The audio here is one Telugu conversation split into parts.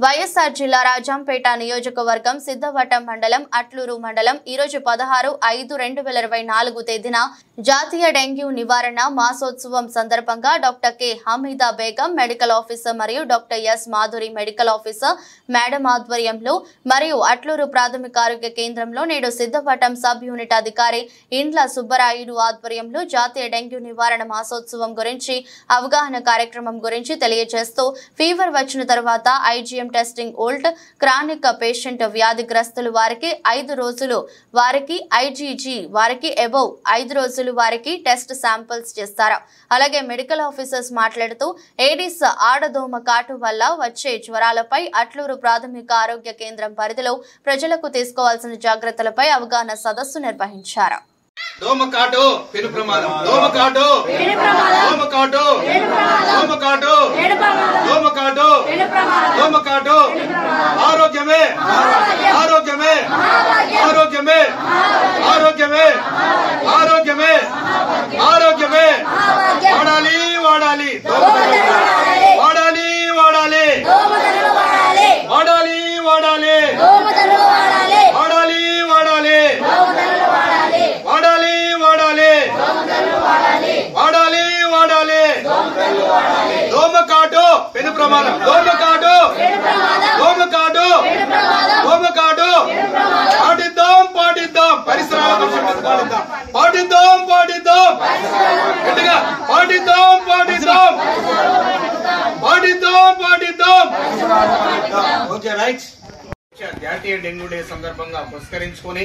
వైఎస్ఆర్ జిల్లా రాజంపేట నియోజకవర్గం సిద్ధవటం మండలం అట్లూరు మండలం ఈరోజు 16/5/2024 తేదీన జాతీయ డెంగ్యూ నివారణ మాసోత్సవం సందర్భంగా doctor K Hamida Begum medical officer మరియు doctor S Madhuri medical officer madam ఆధ్వర్యంలో మరియు అట్లూరు ప్రాథమిక ఆరోగ్య కేంద్రంలో నేడు సిద్ధవటం సబ్ యూనిట్ అధికారి ఇండ్ల సుబ్బరాయుడు ఆధ్వర్యంలో జాతీయ డెంగ్యూ నివారణ మాసోత్సవం గురించి అవగాహన కార్యక్రమం గురించి తెలియజేస్తూ ఫీవర్ వచ్చిన తర్వాత IgM testing old chronic patient వ్యాధిగ్రస్తులు వారికి 5 రోజులు వారికి ఐజీజీ వారికి అబౌవ్ 5 రోజులు వారికి టెస్ట్ శాంపిల్స్ చేస్తారు. అలాగే మెడికల్ ఆఫీసర్స్ మాట్లాడుతూ ఏడిస్ ఆడదోమ కాటు వల్ల వచ్చే జ్వరాలపై అట్లూరు ప్రాథమిక ఆరోగ్య కేంద్రం పరిధిలో ప్రజలకు తీసుకోవాల్సిన జాగ్రత్తలపై అవగాహన సదస్సు నిర్వహించారు. దోమకాటు పెను ప్రమాదం దోమకాటు దోమకాటు దోమకాటు దోమకాటు దోమకాటు ఆరోగ్యమే ఆరోగ్యమే ఆరోగ్యమే ఆరోగ్యమే ఆరోగ్యమే ఆరోగ్యమే వాడాలి వాడాలి వాడాలి వాడాలి వాడాలి వాడాలి వాడాలి వాడాలి వాడాలి వాడాలి వాడాలి వాడాలి దోమకాటు పెను ప్రమాదం దోమకాటు దోమకాటు దోమకాటు పాటిద్దాం పాటిద్దాం పరిసరాల పాటిద్దాం పాటిద్దాం పాటిద్దాం గట్టిగా పాటిద్దాం పాటిద్దాం పాటిద్దాం పాటిద్దాం. Okay right. జాతీయ డెంగ్యూ డే సందర్భంగా పురస్కరించుకుని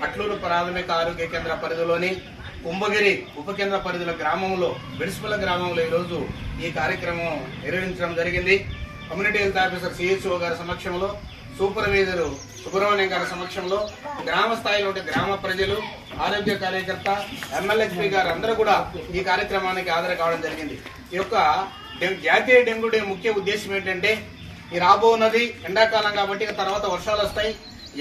అట్లూరు ప్రాథమిక ఆరోగ్య కేంద్ర పరిధిలోని కుంభగిరి ఉప కేంద్ర పరిధిలో గ్రామంలో బెడిసిపల్ల గ్రామంలో ఈరోజు ఈ కార్యక్రమం నిర్వహించడం జరిగింది. కమ్యూనిటీ హెల్త్ ఆఫీసర్ సిహెచ్ఓ గారి సమక్షంలో, సూపర్వైజర్ సుబ్రహ్మణ్యం గారి సమక్షంలో గ్రామ స్థాయిలో గ్రామ ప్రజలు, ఆరోగ్య కార్యకర్త, ఎమ్మెల్యేపీ గారు అందరూ కూడా ఈ కార్యక్రమానికి హాజరు కావడం జరిగింది. ఈ యొక్క జాతీయ డెంగ్యూ డే ముఖ్య ఉద్దేశం ఏంటంటే ఈ రాబోన్నది ఎండాకాలం కాబట్టి తర్వాత వర్షాలు వస్తాయి.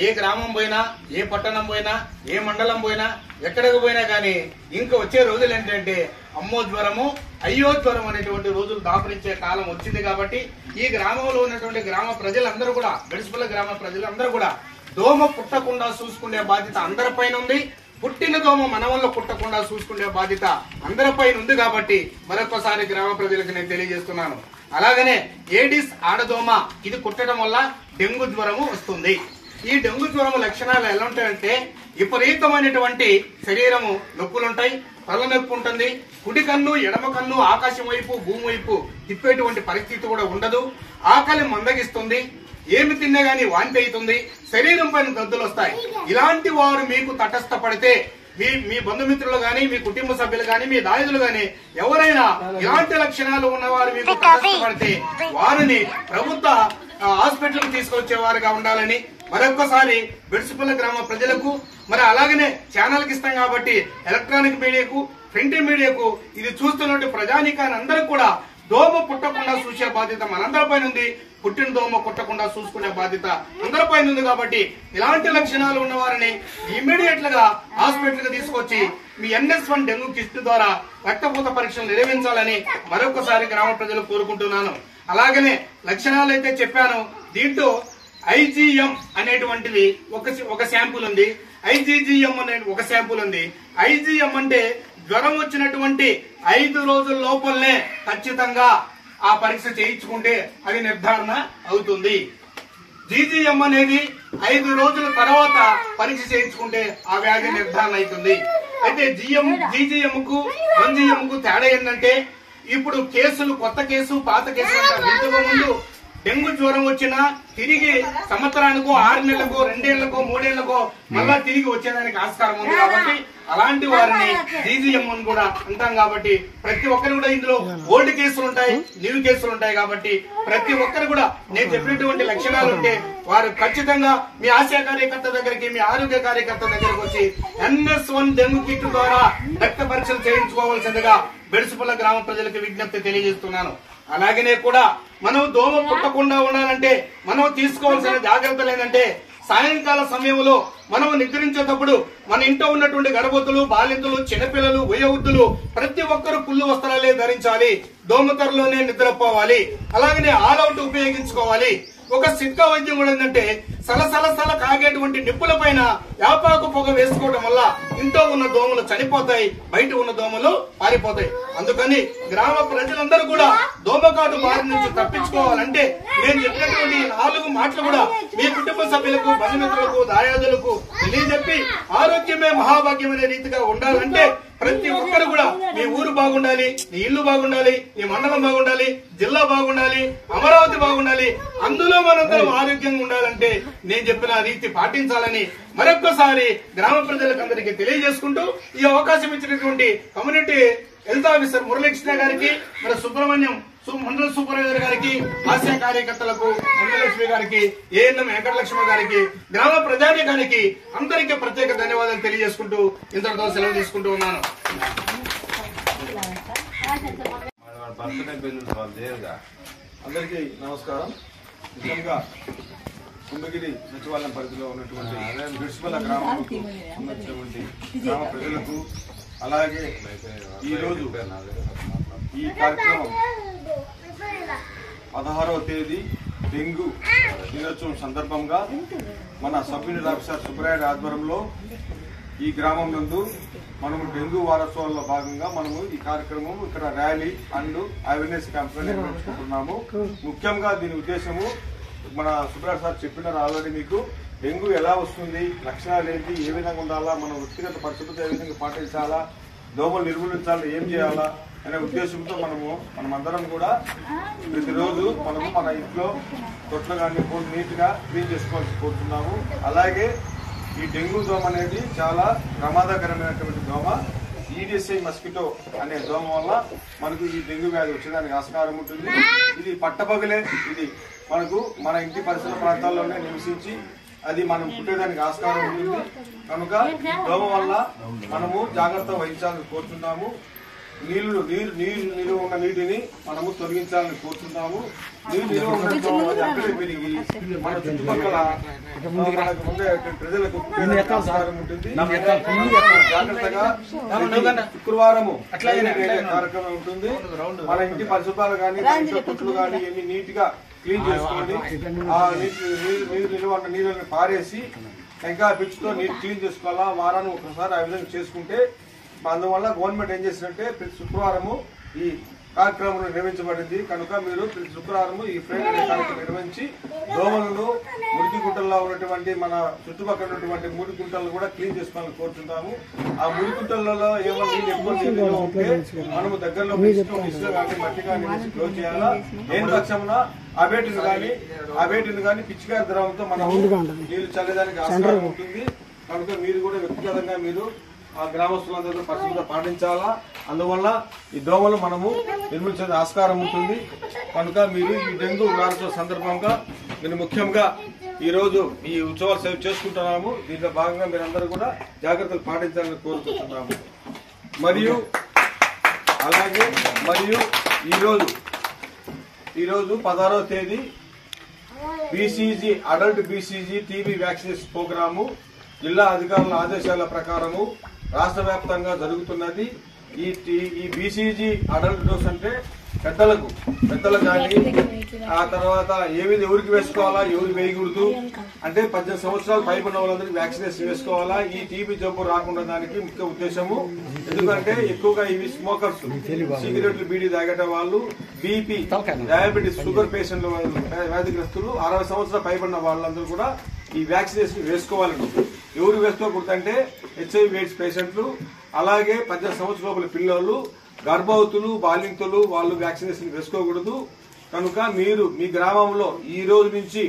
ఏ గ్రామం పోయినా, ఏ పట్టణం పోయినా, ఏ మండలం పోయినా, ఎక్కడికి పోయినా కానీ ఇంకా వచ్చే రోజులు ఏంటంటే అమ్మో జ్వరము అయ్యో జ్వరం అనేటువంటి రోజులు దాపురించే కాలం వచ్చింది. కాబట్టి ఈ గ్రామంలో ఉన్నటువంటి గ్రామ ప్రజలందరూ కూడా, బెడిసిపల్ల గ్రామ ప్రజలందరూ కూడా దోమ పుట్టకుండా చూసుకునే బాధ్యత అందరిపైన ఉంది. పుట్టిన దోమ మన వల్ల పుట్టకుండా చూసుకునే బాధ్యత అందరిపైన ఉంది. కాబట్టి మరొకసారి గ్రామ ప్రజలకు నేను తెలియజేస్తున్నాను. అలాగనే ఏడిస్ ఆడదోమ ఇది కుట్టడం వల్ల డెంగ్యూ జ్వరము వస్తుంది. ఈ డెంగ్యూ జ్వరం లక్షణాలు ఎలా ఉంటాయంటే విపరీతమైనటువంటి శరీరము నొప్పులుంటాయి, తల నొప్పి ఉంటుంది, కుడి కన్ను ఎడమ కన్ను ఆకాశం వైపు భూమి వైపు తిప్పేటువంటి పరిస్థితి కూడా ఉండదు, ఆకలి మందగిస్తుంది, ఏమి తిన్నా గానీ వాంతి అవుతుంది, శరీరం పైన దద్దులు వస్తాయి. ఇలాంటి వారు మీకు తటస్థపడితే మీ బంధుమిత్రులు గాని, మీ కుటుంబ సభ్యులు గాని, మీ దాయుదులు గాని ఎవరైనా ఇలాంటి లక్షణాలు ఉన్నవారు మీకు తటస్థపడితే వారిని ప్రభుత్వ హాస్పిటల్ కు తీసుకొచ్చేవారుగా ఉండాలని మరొకసారి బెడిసిపల్ల గ్రామ ప్రజలకు, మరి అలాగనే ఛానల్ కి ఇస్తాం కాబట్టి ఎలక్ట్రానిక్ మీడియాకు, ప్రింట్ మీడియాకు, ఇది చూస్తున్నట్టు ప్రజానీకాన్ని అందరూ కూడా దోమ పుట్టకుండా చూసే బాధ్యత మనందరిపైన ఉంది. పుట్టిన దోమ కుట్టకుండా చూసుకునే బాధ్యత అందరిపైన ఉంది. కాబట్టి ఇలాంటి లక్షణాలు ఉన్న వారిని ఇమ్మీడియట్ గా హాస్పిటల్ కి తీసుకొచ్చి మీ NS1 డెంగ్యూ కిట్ ద్వారా రక్తపూత పరీక్షలు నిర్వహించాలని మరొకసారి గ్రామ ప్రజలు కోరుకుంటున్నాను. అలాగనే లక్షణాలు అయితే చెప్పాను. దీంట్లో IgM అనేటువంటిది ఒక శాంపుల్ ఉంది, IgGM అనే ఒక శాంపుల్ ఉంది. IgM అంటే జ్వరం వచ్చినటువంటి 5 రోజుల లోపలనే ఖచ్చితంగా ఆ పరీక్ష చేయించుకుంటే అది నిర్ధారణ అవుతుంది. GGM అనేది 5 రోజుల తర్వాత పరీక్ష చేయించుకుంటే ఆ వ్యాధి నిర్ధారణ అవుతుంది. అయితే GGM కు 1GM కు తేడా ఏంటంటే ఇప్పుడు కేసులు కొత్త కేసు పాత కేసు ఇంతకు ముందు డెంగ్యూ జ్వరం వచ్చినా తిరిగి సంవత్సరానికో 6 నెలలకో 2 ఏళ్లకో 3 ఏళ్లకో మళ్ళా తిరిగి వచ్చేదానికి ఆస్కారం ఉంది. కాబట్టి అలాంటి వారిని GGM కూడా అంటాం. కాబట్టి ప్రతి ఒక్కరు కూడా ఇందులో ఓల్డ్ కేసులు ఉంటాయి, న్యూ కేసులు ఉంటాయి. కాబట్టి ప్రతి ఒక్కరు కూడా నేను చెప్పినటువంటి లక్షణాలు ఉంటే వారు ఖచ్చితంగా మీ ఆశా కార్యకర్త దగ్గరికి, మీ ఆరోగ్య కార్యకర్త దగ్గరికి వచ్చి NS1 డెంగ్యూ కిట్ ద్వారా రక్త పరీక్షలు చేయించుకోవాల్సిందిగా బెడిసిపల్ల గ్రామ ప్రజలకు విజ్ఞప్తి తెలియజేస్తున్నాను. అలాగనే కూడా మనం దోమ పుట్టకుండా ఉండాలంటే మనం తీసుకోవాల్సిన జాగ్రత్తలు ఏంటంటే సాయంకాల సమయంలో మనం నిద్రించేటప్పుడు మన ఇంట్లో ఉన్నటువంటి గర్భవతులు, బాలింతలు, చిన్నపిల్లలు, వయోవృద్ధులు ప్రతి ఒక్కరు పుల్లు వస్త్రాలే ధరించాలి, దోమతెరలోనే నిద్రపోవాలి, అలాగనే ఆల్ అవుట్ ఉపయోగించుకోవాలి. ఒక సిక్క వైద్యం కూడా ఏంటంటే సల కాగేటువంటి నిప్పుల పైన యాపాకు పొగ వేసుకోవడం వల్ల ఇంట్లో ఉన్న దోమలు చనిపోతాయి, బయట ఉన్న దోమలు పారిపోతాయి. అందుకని గ్రామ ప్రజలందరూ కూడా దోమకాటు బారి నుంచి తప్పించుకోవాలంటే నేను చెప్పినటువంటి 4 మాటలు కూడా మీ కుటుంబ సభ్యులకు, బంధుమిత్రులకు, దాయాదులకు తెలియజెప్పి ఆరోగ్యమే మహాభాగ్యం అనే రీతిగా ఉండాలంటే ప్రతి ఒక్కరు కూడా మీ ఊరు బాగుండాలి, మీ ఇల్లు బాగుండాలి, మీ మండలం బాగుండాలి, జిల్లా బాగుండాలి, అమరావతి బాగుండాలి. అందులో మనందరం ఆరోగ్యంగా ఉండాలంటే నేను చెప్పిన రీతి పాటించాలని మరొక్కసారి గ్రామ ప్రజలకు అందరికీ తెలియజేసుకుంటూ ఈ అవకాశం ఇచ్చినటువంటి కమ్యూనిటీ హెల్త్ ఆఫీసర్ మురళీకృష్ణ గారికి, మరి సుబ్రహ్మణ్యం మండల సూపర్వైజర్ గారికి, ఆశా కార్యకర్తలకు, మండలక్ష్మి గారికి, ఏఎన్ఎం వెంకటలక్ష్మి గారికి, గ్రామ ప్రజానీకానికి అందరికీ ప్రత్యేక ధన్యవాదాలు తెలియజేసుకుంటూ ఇంతటితో సెలవు తీసుకుంటూ ఉన్నాను. అందరికీ నమస్కారం. నిజంగా కుంభగిరి సచివాలయం పరిధిలో ఉన్నటువంటి విడ్స్పల్ల గ్రామానికి సంబంధించినటువంటి గ్రామ ప్రజలకు, అలాగే ఈరోజు ఈ కార్యక్రమం 16వ తేదీ డెంగ్యూ దినోత్సవం సందర్భంగా మన సబ్ యూనిట్ ఆఫీసర్ సుబ్రాయుడు ఆధ్వర్యంలో ఈ గ్రామం నందు మనము డెంగ్యూ వారోత్సవాల్లో భాగంగా మనము ఈ కార్యక్రమం ఇక్కడ ర్యాలీ అండ్ అవేర్నెస్ క్యాంపెయిన్ నిర్వహించుకుంటున్నాము. ముఖ్యంగా దీని ఉద్దేశము మన సుబ్రాయుడు సార్ చెప్పినారు ఆల్రెడీ మీకు. డెంగ్యూ ఎలా వస్తుంది, లక్షణాలు ఏంటి, ఏ విధంగా ఉండాలా, మన వ్యక్తిగత పరిస్థితులు ఏ విధంగా పాటించాలా, దోమలు నిర్మూలించాలా, ఏం చేయాలా అనే ఉద్దేశంతో మనమందరం కూడా ప్రతిరోజు మన ఇంట్లో తొట్లు కానీ నీట్ గా క్లీన్ చేసుకోవాల్సి కోరుతున్నాము. అలాగే ఈ డెంగ్యూ దోమ అనేది చాలా ప్రమాదకరమైనటువంటి దోమ. ఈడిఎస్ఐ మస్కిటో అనే దోమ వల్ల మనకు ఈ డెంగ్యూ వ్యాధి వచ్చేదానికి ఆస్కారం ఉంటుంది. ఇది పట్టపగలే ఇది మనకు మన ఇంటి పరిసర ప్రాంతాల్లోనే నివసించి అది మనం పుట్టేదానికి ఆస్కారం ఉంటుంది. కనుక ఈ దోమ వల్ల మనము జాగ్రత్త వహించాలని కోరుతున్నాము. నీళ్లు నిలువ ఉన్న నీటిని మనము తొలగించాలని కోరుతున్నాము. నీరు నిలువ ఉన్న అక్కడే పెరిగి మన చుట్టుపక్కల ఉండే ప్రజలకు ఆస్కారం ఉంటుంది. జాగ్రత్తగా శుక్రవారము కార్యక్రమం ఉంటుంది. మన ఇంటి పరిశుభ్రాలు కానీ, కొట్లు కానీ ఎన్ని నీట్ గా క్లీన్ చేసుకోండి. ఆ నీరు నిలువ ఉన్న నీళ్ళని పారేసి టెంకాయ పిచ్చుతో నీరు క్లీన్ చేసుకోవాలా. వారాన్ని ఒకసారి ఆ విధంగా చేసుకుంటే అందువల్ల గవర్నమెంట్ ఏం చేసిందంటే ప్రతి శుక్రవారము ఈ కార్యక్రమం నిర్వహించబడింది. కనుక మీరు ప్రతి శుక్రవారము ఈ ఫ్రైడే కార్యక్రమం నిర్వహించి దోమలను, మురికి గుంటల్లో ఉన్నటువంటి మన చుట్టుపక్కల ఉన్నటువంటి మురికి గుంటలను కూడా క్లీన్ చేసుకోవాలని కోరుతున్నాము. ఆ మురికి గుంటలలో ఏమైనా నీళ్ళు ఎక్కువ నీళ్ళు ఉంటే మనము దగ్గరలో ఇసుక కానీ మట్టి కానీ క్లోజ్ చేయాలా. లేని పక్షమున ఆ వేటిని కానీ పిచ్చికాయ ద్రవంతో మనం నీళ్లు చల్లేదానికి ఆస్కారం ఉంటుంది. కనుక మీరు కూడా వ్యక్తిగతంగా మీరు ఆ గ్రామస్తులందరూ పరిశుభ్రత పాటించాలా. అందువల్ల ఈ దోమలు మనము నిర్మించే ఆస్కారం ఉంటుంది. కనుక మీరు ఈ డెంగ్యూ వారోత్సవ సందర్భంగా మీరు ముఖ్యంగా ఈ రోజు ఈ ఉత్సవాలు సేవ చేసుకుంటున్నాము. దీంట్లో భాగంగా మీరందరూ కూడా జాగ్రత్తలు పాటించాలని కోరుకుంటున్నాము. మరియు ఈరోజు 16వ తేదీ BCG adult BCG TB vaccination programme జిల్లా అధికారుల ఆదేశాల ప్రకారము రాష్ట్ర వ్యాప్తంగా జరుగుతున్నది. ఈ బీసీజీ అడల్ట్ డోస్ అంటే పెద్దలకు కానీ ఆ తర్వాత ఎవరికి వేసుకోవాలా, ఎవరు వేయకూడదు అంటే 18 సంవత్సరాలు పైబడిన వాళ్ళందరికీ వ్యాక్సినేషన్ వేసుకోవాలా. ఈ టీబీ జబ్బు రాకుండా దానికి ముఖ్య ఉద్దేశము. ఎందుకంటే ఎక్కువగా ఇవి స్మోకర్స్, సిగరెట్లు, బీడీ తాగేట వాళ్ళు, బీపీ, డయాబెటీస్, షుగర్ పేషెంట్లు, వ్యాధిగ్రస్తులు, 60 సంవత్సరాలు పైబడిన వాళ్ళందరూ కూడా ఈ వ్యాక్సినేషన్ వేసుకోవాలని. ఎవరు వేసుకోకూడదు అంటే HIV ఎయిడ్స్ పేషెంట్లు, అలాగే 18 సంవత్సరాల లోపల పిల్లలు, గర్భవతులు, బాలింతలు వాళ్ళు వ్యాక్సినేషన్ వేసుకోకూడదు. కనుక మీరు మీ గ్రామంలో ఈ రోజు నుంచి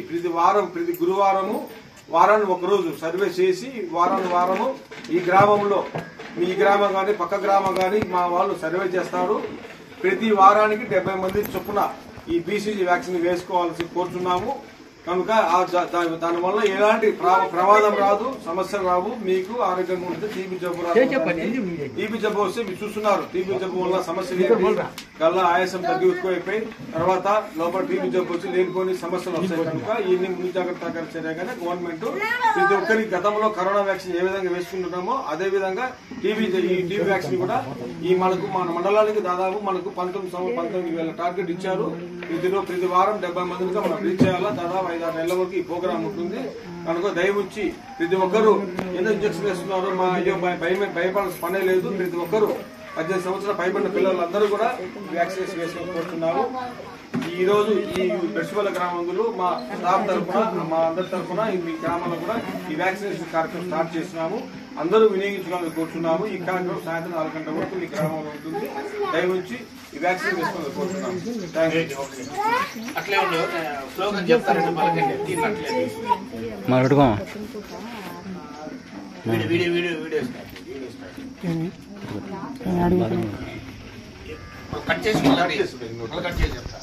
ప్రతి గురువారము వారాన్ని ఒకరోజు సర్వే చేసి వారము ఈ గ్రామంలో మీ గ్రామం కానీ పక్క గ్రామం కానీ మా వాళ్ళు సర్వే చేస్తారు. ప్రతి వారానికి 70 మంది చొప్పున ఈ BCG వ్యాక్సిన్ వేసుకోవాల్సి కోరుతున్నాము. కనుక దానివల్ల ఎలాంటి ప్రమాదం రాదు, సమస్యలు రావు, మీకు ఆరోగ్యంగా ఉంటుంది. టీబీ జబ్బు టీబీ జబ్బు వస్తే మీరు చూస్తున్నారు. టీబీ జబ్బు వల్ల సమస్యలు గల్లా ఆయాసం తగ్గిపోయిపోయి తర్వాత లోపల టీబీ జబ్బు వచ్చి లేనిపోని సమస్యలు వస్తాయి. కనుక ఈ ముందు జాగ్రత్త చర్యగానే గవర్నమెంట్ ప్రతి ఒక్కరికి గతంలో కరోనా వ్యాక్సిన్ ఏ విధంగా వేసుకుంటున్నామో అదే విధంగా ఈ టీబీ వ్యాక్సిన్ కూడా మన మండలానికి దాదాపు మనకు 19,000 టార్గెట్ ఇచ్చారు. ప్రతి వారం 70 మందిగా మనం రీచ్ చేయాలా. దాదాపు 5-6 నెలల వరకు ఈ ప్రోగ్రామ్ ఉంటుంది కనుక దయవుచ్చి ప్రతి ఒక్కరూ ఎన్నో ఇంజక్షన్ వేస్తున్నారు, మా అయ్యో భయపడాల్సిన పనే లేదు. ప్రతి ఒక్కరూ 18 సంవత్సరాల పైబడిన పిల్లలందరూ కూడా వ్యాక్సినేషన్ వేసుకొని కోరుతున్నారు. ఈ రోజు ఈ బెడ్సిపల్లి గ్రామంలో మా స్టాఫ్ తరఫున, మా అందరి తరఫున మీ గ్రామంలో కూడా ఈ వ్యాక్సినేషన్ కార్యక్రమం స్టార్ట్ చేస్తున్నాము. అందరూ వినియోగించుకోవాలని కోరుతున్నాము. ఈ కార్యక్రమం సాయంత్రం 4 గంటల వరకు మీ గ్రామంలో ఉంటుంది. దయవుంచి ఈ వ్యాక్సిన్ వేసుకోవాలని కోరుతున్నాము. అట్లే ఉండు స్లోగన్ చెప్తారండి పలకండి వీడియో కట్ చేసి చెప్తా.